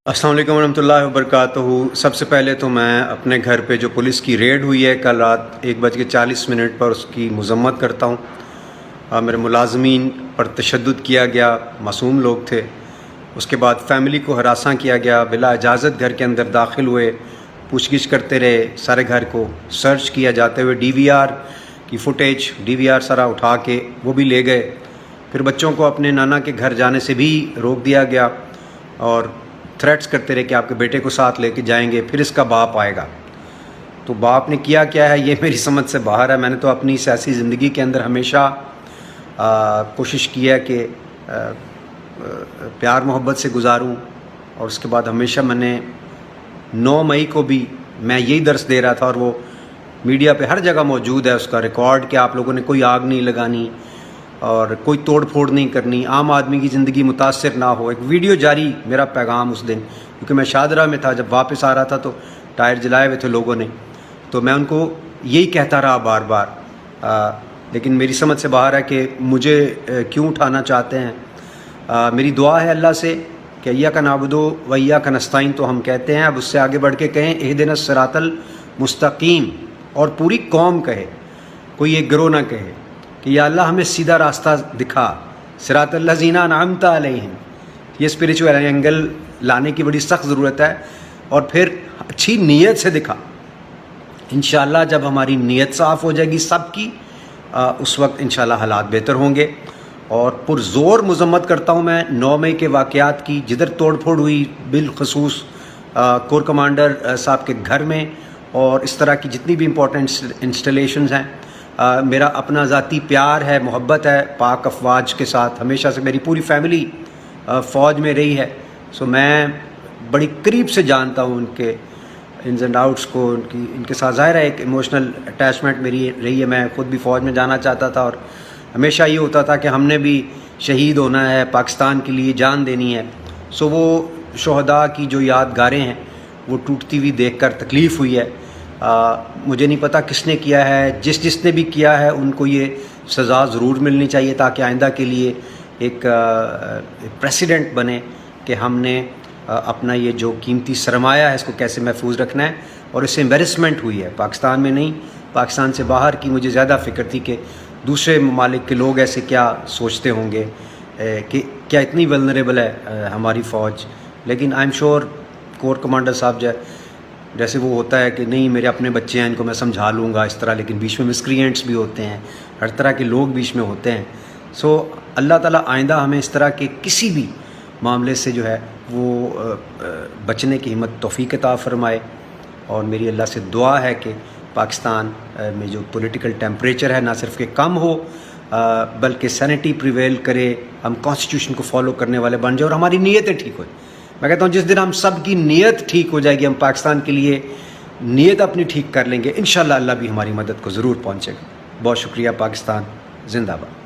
السلام علیکم ورحمۃ اللہ وبرکاتہ۔ سب سے پہلے تو میں اپنے گھر پہ جو پولیس کی ریڈ ہوئی ہے کل رات 1:40 پر اس کی مذمت کرتا ہوں۔ میرے ملازمین پر تشدد کیا گیا، معصوم لوگ تھے۔ اس کے بعد فیملی کو ہراساں کیا گیا، بلا اجازت گھر کے اندر داخل ہوئے، پوچھ گچھ کرتے رہے، سارے گھر کو سرچ کیا جاتے ہوئے DVR کی فوٹیج DVR سارا اٹھا کے وہ بھی لے گئے۔ پھر بچوں کو اپنے نانا کے گھر جانے سے بھی روک دیا گیا اور تھریٹس کرتے رہے کہ آپ کے بیٹے کو ساتھ لے کے جائیں گے، پھر اس کا باپ آئے گا۔ تو باپ نے کیا ہے یہ میری سمجھ سے باہر ہے۔ میں نے تو اپنی سیاسی زندگی کے اندر ہمیشہ کوشش کی ہے کہ پیار محبت سے گزاروں، اور اس کے بعد ہمیشہ میں نے 9 مئی کو بھی میں یہی درس دے رہا تھا، اور وہ میڈیا پہ ہر جگہ موجود ہے اس کا ریکارڈ، کہ آپ لوگوں نے کوئی آگ نہیں لگانی اور کوئی توڑ پھوڑ نہیں کرنی، عام آدمی کی زندگی متاثر نہ ہو۔ ایک ویڈیو جاری میرا پیغام اس دن، کیونکہ میں شاہدرہ میں تھا، جب واپس آ رہا تھا تو ٹائر جلائے ہوئے تھے لوگوں نے، تو میں ان کو یہی کہتا رہا بار بار، لیکن میری سمجھ سے باہر ہے کہ مجھے کیوں اٹھانا چاہتے ہیں۔ میری دعا ہے اللہ سے کہ ایاک نعبد و ایاک نستعین تو ہم کہتے ہیں، اب اس سے آگے بڑھ کے کہیں اہدنا الصراط المستقیم، اور پوری قوم کہے، کوئی ایک گروہ نہ کہے کہ یا اللہ ہمیں سیدھا راستہ دکھا، صراط الذین انعمت علیہم۔ یہ اسپریچول اینگل لانے کی بڑی سخت ضرورت ہے، اور پھر اچھی نیت سے دکھا۔ انشاءاللہ جب ہماری نیت صاف ہو جائے گی سب کی، اس وقت انشاءاللہ حالات بہتر ہوں گے۔ اور پرزور مذمت کرتا ہوں میں 9 مئی کے واقعات کی، جدھر توڑ پھوڑ ہوئی، بالخصوص کور کمانڈر صاحب کے گھر میں، اور اس طرح کی جتنی بھی امپورٹنٹ انسٹالیشنز ہیں۔ میرا اپنا ذاتی پیار ہے، محبت ہے پاک افواج کے ساتھ، ہمیشہ سے میری پوری فیملی فوج میں رہی ہے، سو میں بڑی قریب سے جانتا ہوں ان کے انز اینڈ آؤٹس کو، ان کے ساتھ ظاہر ہے ایک ایموشنل اٹیچمنٹ میری رہی ہے۔ میں خود بھی فوج میں جانا چاہتا تھا، اور ہمیشہ یہ ہوتا تھا کہ ہم نے بھی شہید ہونا ہے، پاکستان کے لیے جان دینی ہے۔ سو وہ شہداء کی جو یادگاریں ہیں وہ ٹوٹتی ہوئی دیکھ کر تکلیف ہوئی ہے۔ مجھے نہیں پتہ کس نے کیا ہے، جس نے بھی کیا ہے ان کو یہ سزا ضرور ملنی چاہیے، تاکہ آئندہ کے لیے ایک پریسیڈنٹ بنے کہ ہم نے اپنا یہ جو قیمتی سرمایہ ہے اس کو کیسے محفوظ رکھنا ہے۔ اور اس سے امبیرسمنٹ ہوئی ہے، پاکستان میں نہیں، پاکستان سے باہر کی مجھے زیادہ فکر تھی کہ دوسرے ممالک کے لوگ ایسے کیا سوچتے ہوں گے، کہ کیا اتنی ولنریبل ہے ہماری فوج۔ لیکن I am sure corps commander صاحب جیسے وہ ہوتا ہے کہ نہیں میرے اپنے بچے ہیں، ان کو میں سمجھا لوں گا اس طرح، لیکن بیچ میں مسکرینٹس بھی ہوتے ہیں، ہر طرح کے لوگ بیچ میں ہوتے ہیں۔ سو اللہ تعالیٰ آئندہ ہمیں اس طرح کے کسی بھی معاملے سے جو ہے وہ بچنے کی ہمت توفیق عطا فرمائے۔ اور میری اللہ سے دعا ہے کہ پاکستان میں جو پولیٹیکل ٹیمپریچر ہے نہ صرف کہ کم ہو، بلکہ سینٹی پریویل کرے، ہم کانسٹیٹیوشن کو فالو کرنے والے بن جائیں، اور ہماری نیتیں ٹھیک ہوئیں۔ میں کہتا ہوں جس دن ہم سب کی نیت ٹھیک ہو جائے گی، ہم پاکستان کے لیے نیت اپنی ٹھیک کر لیں گے، انشاءاللہ اللہ بھی ہماری مدد کو ضرور پہنچے گا۔ بہت شکریہ۔ پاکستان زندہ باد۔